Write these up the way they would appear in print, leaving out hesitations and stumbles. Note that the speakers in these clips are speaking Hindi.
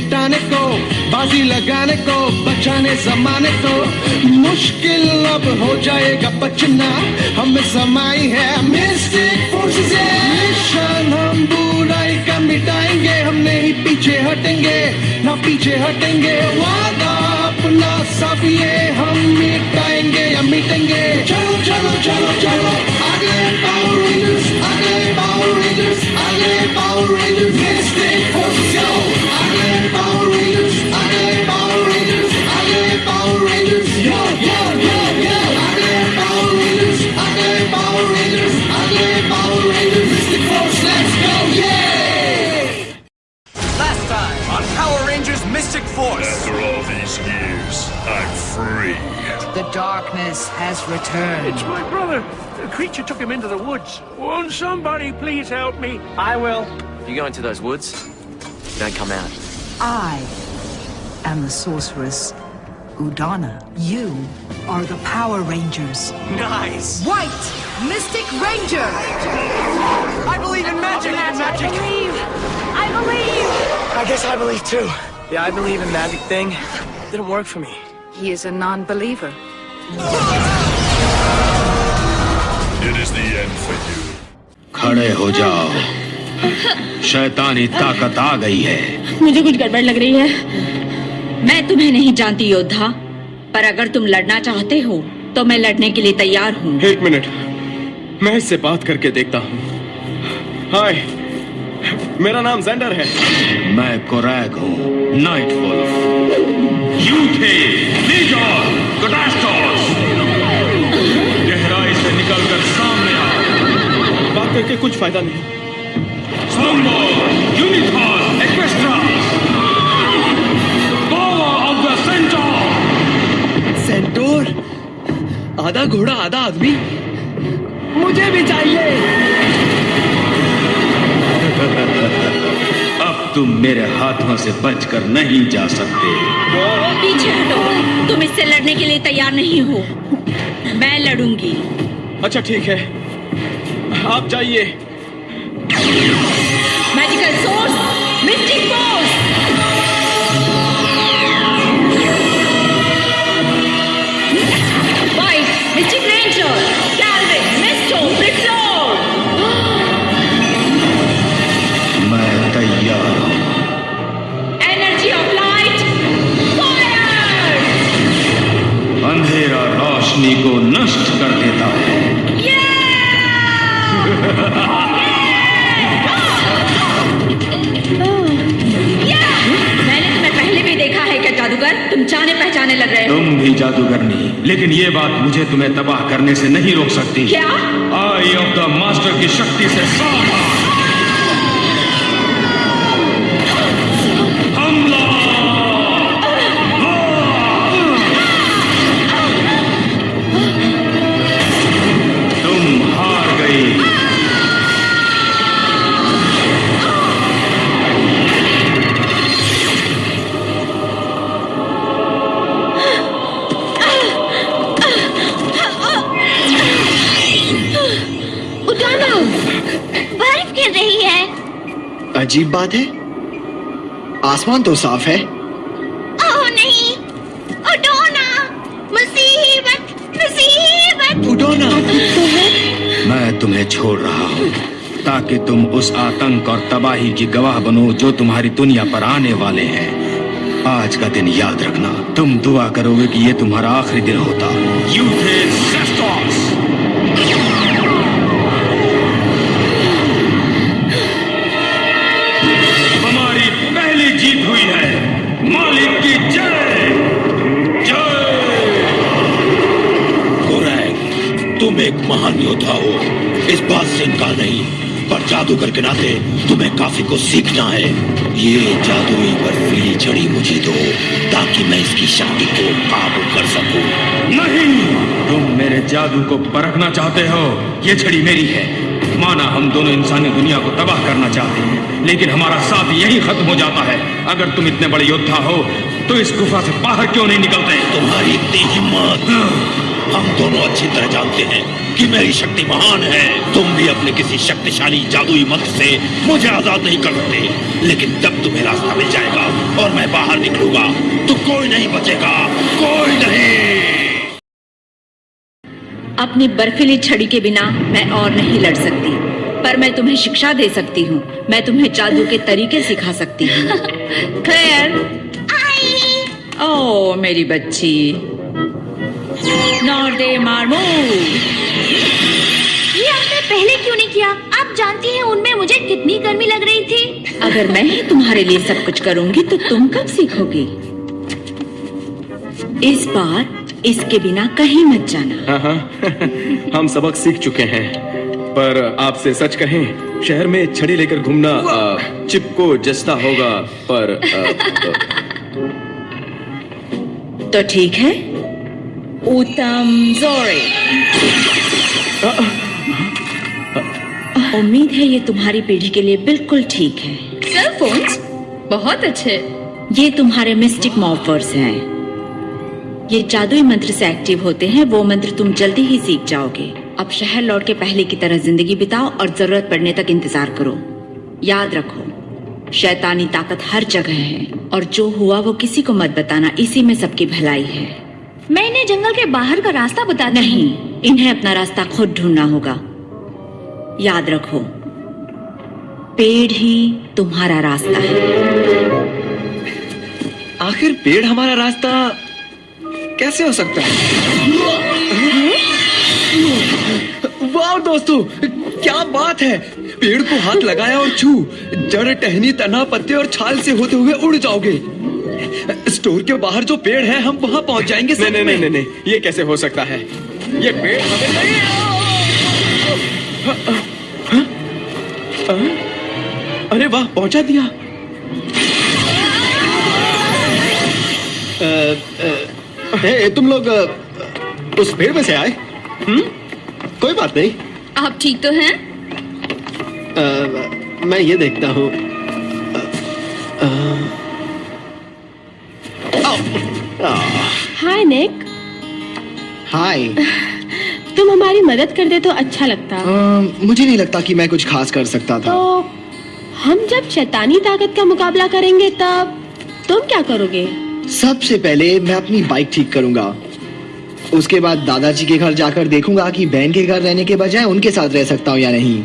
मिटाने को, बाजी लगाने को, बचाने जमाने को। मुश्किल अब हो जाएगा बचना, हमें समाई है मिस्टिक फोर्सेस। मिशन हम बुराई का मिटाएंगे, हम नहीं पीछे हटेंगे, ना पीछे हटेंगे। वादा अपना सब ये हम मिटाएंगे या मिटेंगे। चलो चलो चलो चलो आगे पावर रेंजर्स, आगे पावर रेंजर्स, आगे पावर रेंजर्स। मिस्टिक फोर्सेस यो, आगे पावर रेंजर्स, आगे पावर रेंजर्स, आगे पावर रेंजर्स यो यो यो यो। आगे पावर रेंजर्स, आगे पावर रेंजर्स, आगे power rangers. Mystic Force, let's go ये। Last time on Power Rangers Mystic Force. After all these years, I'm free. The darkness has returned. It's my brother. The creature took him into the woods. Won't somebody please help me? I will. You go into those woods, don't come out. I am the sorceress Udana. You are the Power Rangers. Nice. White Mystic Ranger. I believe in magic. I believe. I guess I believe too. Yeah, I believe in magic thing. Didn't work for me. He is a non-believer. It is the end for you. खड़े हो जाओ, शैतानी ताकत आ गई है। मुझे कुछ गड़बड़ लग रही है। मैं तुम्हें नहीं जानती योद्धा, पर अगर तुम लड़ना चाहते हो तो मैं लड़ने के लिए तैयार हूँ। एक मिनट, मैं इससे बात करके देखता हूँ। हाय, मेरा नाम जेंडर है। मैं कोरैग हूँ, नाइटवुल्फ। यूथे, लीजर, कैटास्टोस, गहराई से निकलकर सामने आओ। बात करके कुछ फायदा नहीं। Sombo, Unicorn, Equestria, Power of the Centaur। Centaur, आधा घोड़ा आधा आदमी, मुझे भी चाहिए। अब तुम मेरे हाथों से बचकर नहीं जा सकते। पीछे हटो, तुम इससे लड़ने के लिए तैयार नहीं हो। मैं लड़ूंगी। अच्छा ठीक है, आप जाइए। Magical source, mystic force. White mystic ranger, Calvin, मिस्टो, फ्लिफ्लोर। मैं तैयार हूँ। Energy of light, fire. अंधेरा रोशनी को नष्ट कर देता है। मैंने तुम्हें पहले भी देखा है क्या जादूगर? तुम जाने पहचाने लग रहे हो। तुम भी जादूगरनी, लेकिन ये बात मुझे तुम्हें तबाह करने से नहीं रोक सकती। क्या? आई ऑफ द मास्टर की शक्ति से सावधान। हमला! तुम हार गई। अजीब बात है, आसमान तो साफ है। ओह नहीं, उडोना, मुसीबत, मुसीबत। उडोना, मैं तुम्हें छोड़ रहा हूँ ताकि तुम उस आतंक और तबाही की गवाह बनो जो तुम्हारी दुनिया पर आने वाले हैं। आज का दिन याद रखना, तुम दुआ करोगे कि ये तुम्हारा आखिरी दिन होता। हमारी पहली जीत हुई है। मालिक की जय जय। कोरैग, तुम एक महान योद्धा हो, इस बात से इनकार नहीं, पर जादूगर के नाते तुम्हें काफी कुछ सीखना है। ये जादुई बर्फीली छड़ी मुझे दो ताकि मैं इसकी शक्ति को काबू कर सकूं। नहीं, तुम मेरे जादू को परखना चाहते हो। ये छड़ी मेरी है। माना हम दोनों इंसानी दुनिया को तबाह करना चाहते हैं, लेकिन हमारा साथ यही खत्म हो जाता है। अगर तुम इतने बड़े योद्धा हो तो इस गुफा से बाहर क्यों नहीं निकलते? तुम्हारी इतनी हिम्मत हम दोनों अच्छी तरह जानते हैं कि मेरी शक्ति महान है। तुम भी अपने किसी शक्तिशाली जादुई मंत्र से मुझे आजाद नहीं कर सकते, लेकिन जब तुम्हें रास्ता मिल जाएगा और मैं बाहर निकलूंगा तो कोई नहीं बचेगा, कोई नहीं। अपनी बर्फीली छड़ी के बिना मैं और नहीं लड़ सकती, पर मैं तुम्हें शिक्षा दे सकती हूँ। मैं तुम्हें जादू के तरीके सिखा सकती हूँ। क्लेयर, ओ मेरी बच्ची, नॉर्डे मार्मो। ये आपने पहले क्यों नहीं किया? आप जानती हैं उनमें मुझे कितनी गर्मी लग रही थी। अगर मैं ही तुम्हारे लिए सब कुछ करूंगी तो तुम कब सीखोगी? इस बार इसके बिना कहीं मत जाना। हाँ, हम सबक सीख चुके हैं, पर आपसे सच कहें, शहर में छड़ी लेकर घूमना चिप को जचता होगा, पर तो ठीक है, उत्तम जोरे। उम्मीद है ये तुम्हारी पीढ़ी के लिए बिल्कुल ठीक है। सेल फोन्स बहुत अच्छे। ये तुम्हारे मिस्टिक मॉर्फर्स हैं। ये जादुई मंत्र से एक्टिव होते हैं। वो मंत्र तुम जल्दी ही सीख जाओगे। अब शहर लौट के पहले की तरह जिंदगी बिताओ और जरूरत पड़ने तक इंतजार करो। याद रखो, शैतानी ताकत हर जगह है और जो हुआ वो किसी को मत बताना, इसी में सबकी भलाई है। मैं इन्हें जंगल के बाहर का रास्ता बता नहीं, इन्हें अपना रास्ता खुद ढूंढना होगा। याद रखो, पेड़ ही तुम्हारा रास्ता है। आखिर पेड़ हमारा रास्ता कैसे हो सकता है? वाह दोस्तों, क्या बात है! पेड़ को हाथ लगाया और छू, जड़, टहनी, तना, पत्ते और छाल से होते हुए उड़ जाओगे। स्टोर के बाहर जो पेड़ है, हम वहां पहुंच जाएंगे। नहीं, ये कैसे हो सकता है? ये पेड़ हमें नहीं। अरे वाह, पहुंचा दिया। तुम लोग उस पेड़ में से आए? कोई बात नहीं। आप ठीक तो हैं? मैं ये देखता हूँ। हाय निक। हाय। तुम हमारी मदद कर दे तो अच्छा लगता। मुझे नहीं लगता कि मैं कुछ खास कर सकता था। तो हम जब शैतानी ताकत का मुकाबला करेंगे तब तुम क्या करोगे? सबसे पहले मैं अपनी बाइक ठीक करूंगा। उसके बाद दादाजी के घर जाकर देखूंगा कि बहन के घर रहने के बजाय उनके साथ रह सकता हूँ या नहीं।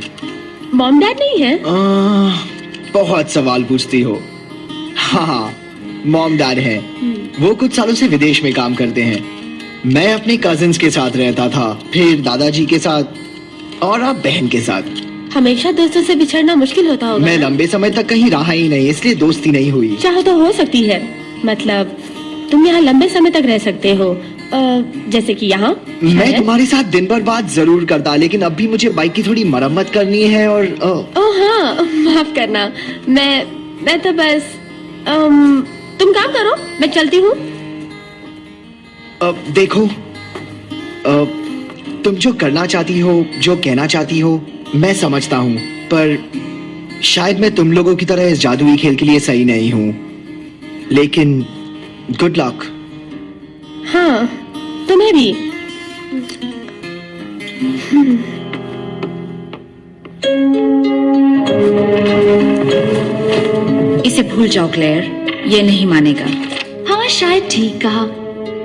मॉम डैड नहीं है? बहुत सवाल पूछती हो। हाँ, मॉम डैड है। वो कुछ सालों से विदेश में काम करते हैं। मैं अपने कजिन्स के साथ रहता था, फिर दादाजी के साथ और अब बहन के साथ। हमेशा दोस्तों से बिछड़ना मुश्किल होता होगा। मैं लंबे समय तक कहीं रहा ही नहीं, इसलिए दोस्ती नहीं हुई। चाहो तो हो सकती है, मतलब तुम यहाँ लंबे समय तक रह सकते हो, जैसे कि यहाँ। मैं तुम्हारे साथ दिन भर बात जरूर करता, लेकिन अब भी मुझे बाइक की थोड़ी मरम्मत करनी है और ओह हाँ, माफ करना। मैं तो बस तुम काम करो, मैं चलती हूँ। देखो, तुम जो करना चाहती हो, जो कहना चाहती हो, मैं समझता हूँ, पर शायद मैं तुम लोगों की तरह इस जादुई खेल के लिए सही नहीं हूँ। लेकिन गुड लक। हाँ, तुम्हें भी। इसे भूल जाओ क्लेयर, ये नहीं मानेगा। हाँ, शायद ठीक कहा,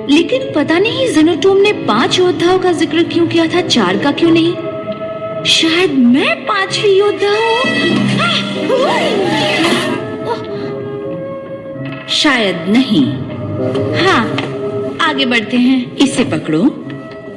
लेकिन पता नहीं ज़ेनोटोम ने 5 योद्धाओं का जिक्र क्यों किया था, 4 का क्यों नहीं? शायद मैं 5वीं योद्धा हूँ। शायद नहीं। हाँ, आगे बढ़ते हैं। इसे पकड़ो।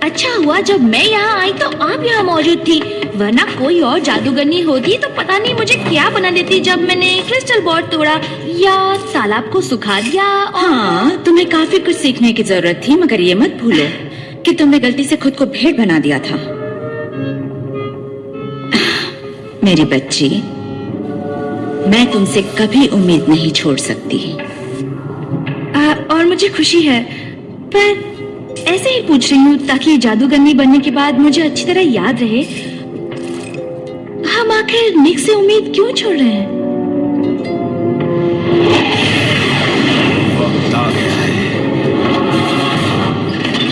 अच्छा हुआ जब मैं यहाँ आई तो आप यहाँ मौजूद थी, वरना कोई और जादूगरनी होती तो पता नहीं मुझे क्या बना देती जब मैंने क्रिस्टल बॉल तोड़ा या तालाब को सुखा दिया। हाँ, तुम्हें काफी कुछ सीखने की जरूरत थी, मगर ये मत भूलो कि तुमने गलती से खुद को भेड़ बना दिया था। मेरी बच्ची, मैं तुमसे कभी उम्मीद नहीं छोड़ सकती। और मुझे खुशी है, पर ऐसे ही पूछ रही हूँ ताकि जादूगरनी बनने के बाद मुझे अच्छी तरह याद रहे। हम आखिर निक से उम्मीद क्यों छोड़ रहे हैं? वक्त आ गया है।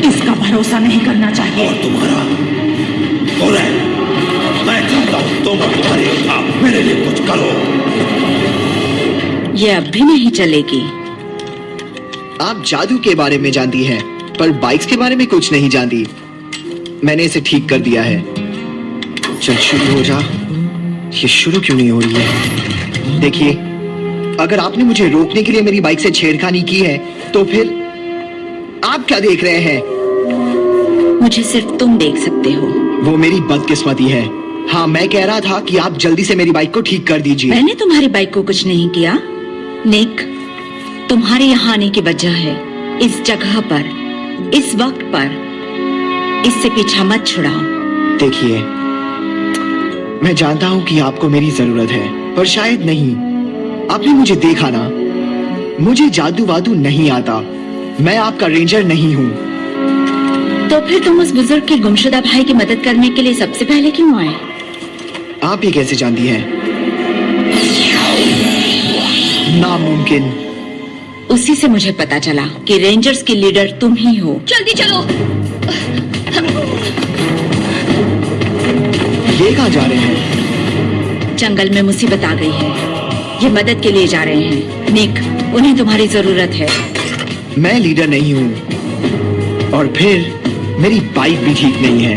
इसका का भरोसा नहीं करना चाहिए। और तुम्हारा और मैं चाहता हूँ तुम और तुम्हारे योद्धा मेरे लिए कुछ करो। ये अब भी नहीं चलेगी। आप जादू के बारे में जानती हैं, पर बाइक्स के बारे में कुछ नहीं जानती। मैंने इसे ठीक कर दिया है। चल शुरू हो जा। ये शुरू क्यों नहीं हो रही है? देखिए, अगर आपने मुझे रोकने के लिए मेरी बाइक से छेड़खानी की है, तो फिर आप क्या देख रहे हैं? मुझे सिर्फ तुम देख सकते हो। वो मेरी बदकिस्मती है। हाँ, मैं कह रहा था कि आप जल्दी से मेरी बाइक को ठीक कर दीजिए। मैंने तुम्हारी बाइक को कुछ नहीं किया। निक, तुम्हारे यहाँ आने की वजह है इस जगह पर, इस वक्त पर। इससे पीछा मत छुड़ाओ। देखिए, मैं जानता हूँ कि आपको मेरी जरूरत है, पर शायद नहीं। आपने मुझे देखा ना, मुझे जादू वादू नहीं आता। मैं आपका रेंजर नहीं हूँ। तो फिर तुम उस बुजुर्ग के गुमशुदा भाई की मदद करने के लिए सबसे पहले क्यों आए? आप ये कैसे जानती हैं? नामुमकिन। उसी से मुझे पता चला कि रेंजर्स की लीडर तुम ही हो। जल्दी चलो। ये कहाँ जा रहे हैं? जंगल में मुसीबत आ गई है। ये मदद के लिए जा रहे हैं। निक, उन्हें तुम्हारी जरूरत है। मैं लीडर नहीं हूँ, और फिर मेरी बाइक भी ठीक नहीं है।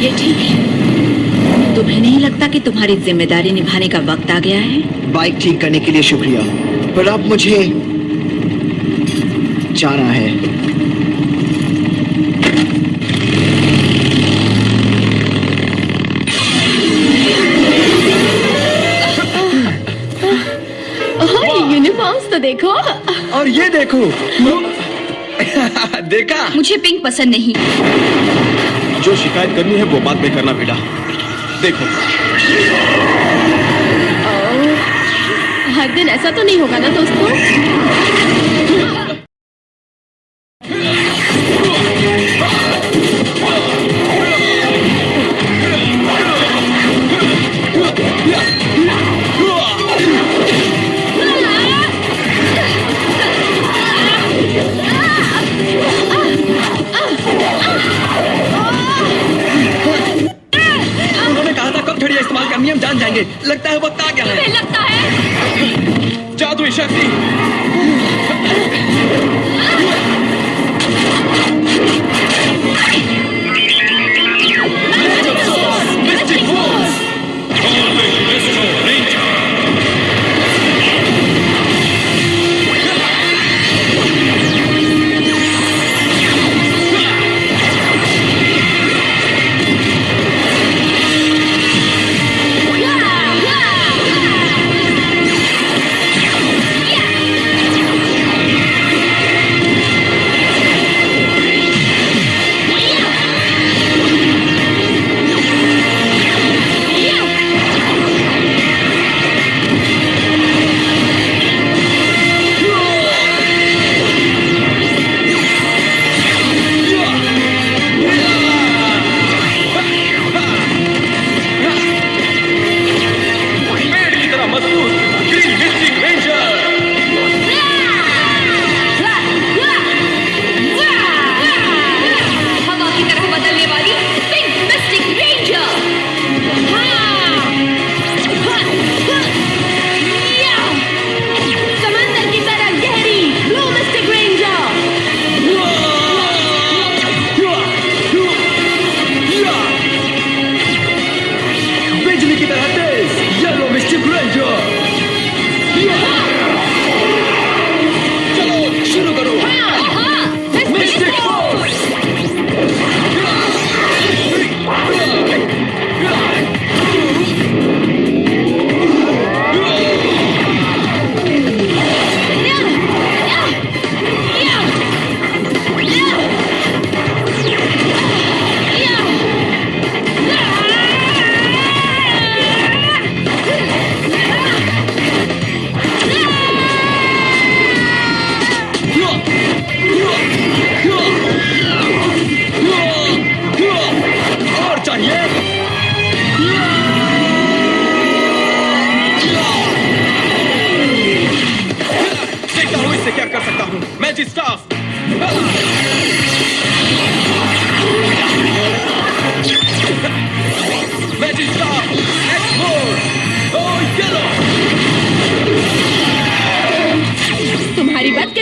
ये ठीक है। तुम्हें नहीं लगता कि तुम्हारी जिम्मेदारी निभाने का वक्त आ गया है? बाइक ठीक करने के लिए शुक्रिया, पर अब मुझे जाना है। यूनिफॉर्म्स तो देखो। और ये देखो। देखा? मुझे पिंक पसंद नहीं। जो शिकायत करनी है वो बाद में करना बेटा। देखो। हर दिन ऐसा तो नहीं होगा ना दोस्तों? नियम जान जाएंगे। लगता है वक्त आ गया है। लगता है जादुई शक्ति।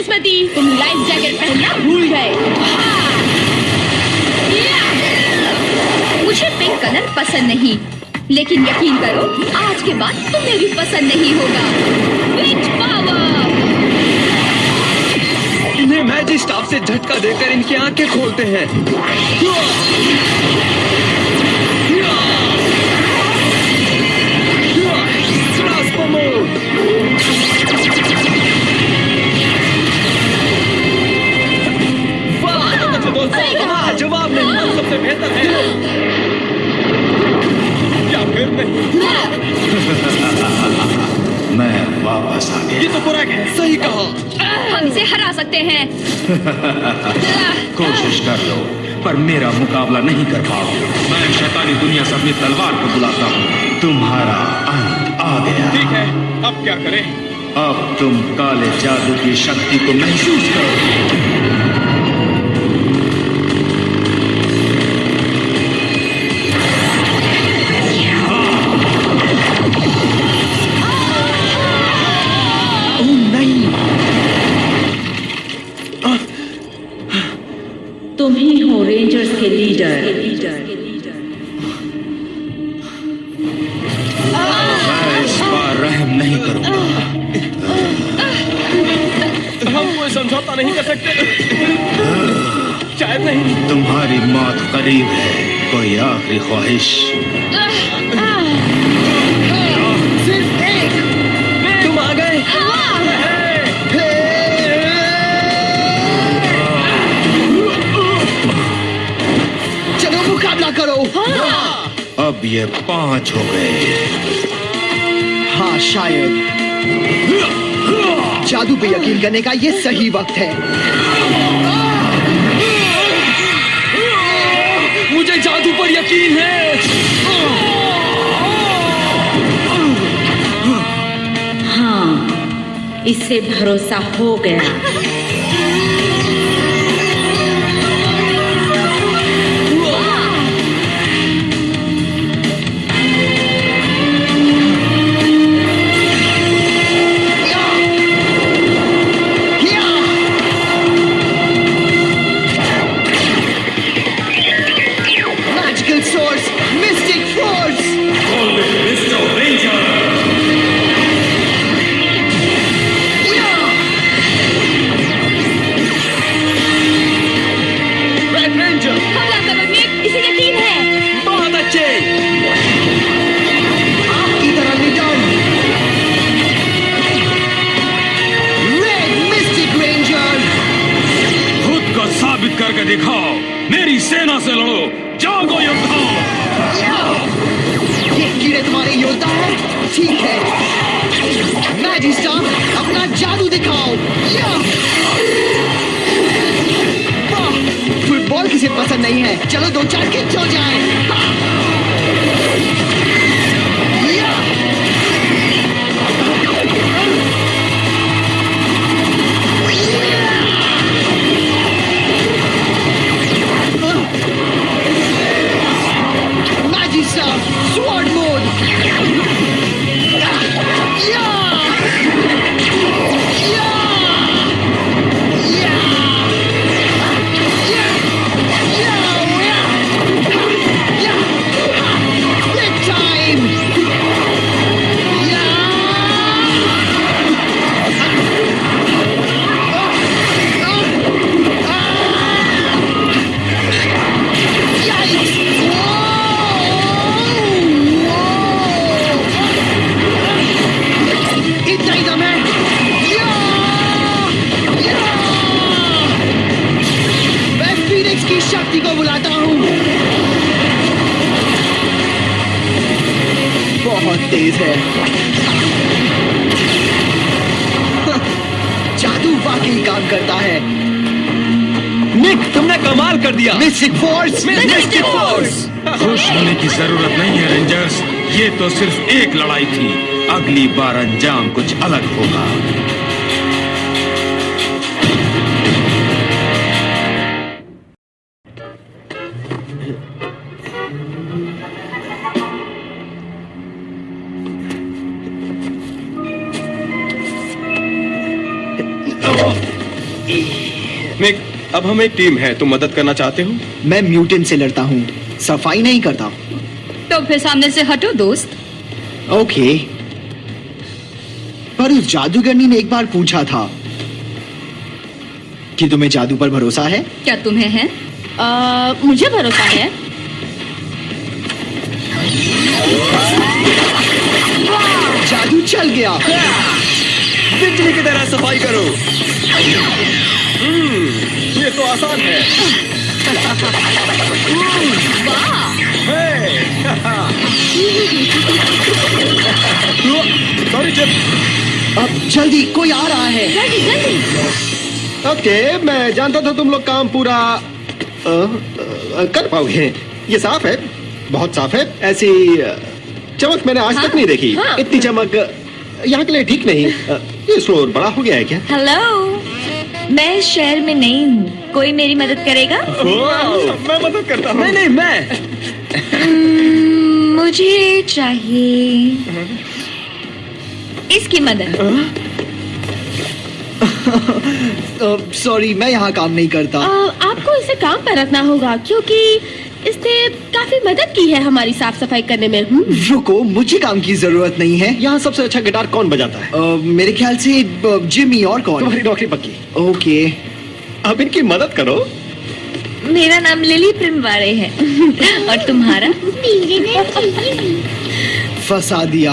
बदकिस्मती, तुम लाइफ जैकेट पहनना भूल गए। मुझे पिंक कलर पसंद नहीं, लेकिन यकीन करो आज के बाद तुम्हें भी पसंद नहीं होगा। Which power! इन्हें मैजिक स्टाफ से झटका देकर इनकी आंखें खोलते हैं। जवाब नहीं, सबसे बेहतर है। क्या फिर नहीं? मैं वापस आ गया। ये तो बुरा है, सही कहा। हम इसे हरा सकते हैं। कोशिश कर लो, पर मेरा मुकाबला नहीं कर पाओगे। मैं शैतानी दुनिया से अपनी तलवार को बुलाता हूँ। तुम्हारा अंत आ गया। ठीक है, अब क्या करें? अब तुम काले जादू की शक्ति को महसूस करोगे। तुम ही हो रेंजर्स के लीडर। मैं इस बार रहम नहीं करूंगा। हम कोई समझौता नहीं कर सकते। शायद नहीं। तुम्हारी मौत करीब है। कोई आखिरी ख्वाहिश? सिर्फ एक। तुम आ गए। चलो मुकाबला करो। अब ये 5 हो गए। हाँ शायद जादू पे यकीन करने का ये सही वक्त है। मुझे जादू पर यकीन है। हाँ, इससे भरोसा हो गया। करके दिखाओ। मेरी सेना से लड़ो। जागो योद्धाओ। ये कीड़े तुम्हारे योद्धा हैं? ठीक है, मैजिक स्टाफ अपना जादू दिखाओ। फुटबॉल किसे पसंद नहीं है? चलो 2-4 किक हो जाए। Sword mode! Big time! की शक्ति को बुलाता हूँ। बहुत तेज है। जादू वाकई काम करता है। निक, तुमने कमाल कर दिया। Mystic Force, Mystic Force. खुश होने की जरूरत नहीं है रेंजर्स। ये तो सिर्फ एक लड़ाई थी। अगली बार अंजाम कुछ अलग होगा। मिक, अब हम एक टीम है, तुम मदद करना चाहते हो? मैं म्यूटेंट से लड़ता हूँ, सफाई नहीं करता। तो फिर सामने से हटो दोस्त। ओके। पर उस जादूगरनी ने एक बार पूछा था कि तुम्हें जादू पर भरोसा है? क्या तुम्हें है? मुझे भरोसा है। जादू चल गया। बिजली की तरह सफाई करो। ये तो आसान है। Sorry chip. अब जल्दी, कोई आ रहा है। जल्दी जल्दी। ओके, मैं जानता था तुम लोग काम पूरा कर पाओगे। ये साफ है, बहुत साफ है। ऐसी चमक मैंने आज तक नहीं देखी। हाँ। इतनी चमक यहाँ के लिए ठीक नहीं। ये फ्लोर बड़ा हो गया है क्या? हेलो, मैं शहर में नहीं हूँ, कोई मेरी मदद करेगा? मैं मदद करता हूँ। नहीं, मैं मुझे चाहिए इसकी मदद। सॉरी, मैं यहाँ काम नहीं करता। आपको इसे काम पर रखना होगा क्योंकि इसने काफी मदद की है हमारी साफ सफाई करने में। रुको, मुझे काम की जरूरत नहीं है। यहाँ सबसे अच्छा गिटार कौन बजाता है? मेरे ख्याल से जिमी। और कौन? तुम्हारी नौकरी पक्की। ओके, अब इनकी मदद करो। मेरा नाम लिली प्रिमवाड़े है। और तुम्हारा? फंसा दिया।